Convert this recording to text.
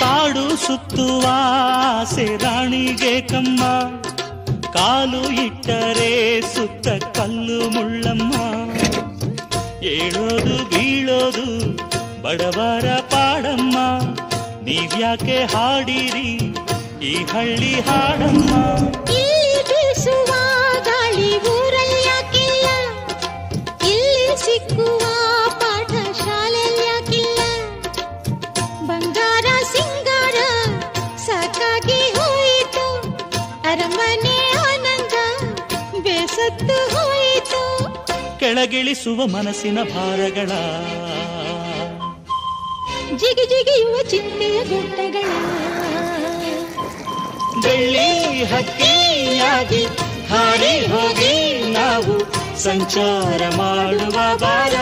ಕಾಡು ಸುತ್ತುವ ಆಸೆ ರಾಣಿಗೆ ಕಮ್ಮ, ಕಾಲು ಇಟ್ಟರೆ ಸುತ್ತ ಕಲ್ಲು ಮುಳ್ಳಮ್ಮ. ಏಳೋದು ಬೀಳೋದು ಬಡವರ ಪಾಡಮ್ಮ, ನೀವ್ಯಾಕೆ ಹಾಡಿರಿ ಈ ಹಳ್ಳಿ ಹಾಡಮ್ಮ. ಇಲ್ಲಿ ಬೀಸುವ ಗಾಳಿ ಊರಲ್ಲಿ ಯಾಕಿಲ್ಲ, ಇಲ್ಲಿ ಸಿಕ್ಕುವ ಪಾಠ ಶಾಲೆಯಲ್ಲಿ ಯಾಕಿಲ್ಲ. ಬಂಗಾರ ಸಿಂಗಾರ ಸಾಕಾಗಿ ಹೋಯಿತು, ಅರಮನೆ ಆನಂದ ಬೇಸತ್ತು ಹೋಯಿತು. ಕೆಳಗಿಳಿಸುವ ಮನಸ್ಸಿನ ಭಾರಗಳ, ಜಿಗಿ ಜಿಗಿಯುವ ಚಿಂತೆಯ ಗುಡ್ಡಗಳ. ಬೆಳ್ಳಿ ಹಕ್ಕಿಯಾಗಿ ಹಾರಿ ಹೋಗಿ ನಾವು ಸಂಚಾರ ಮಾಡುವ ಬಾರ.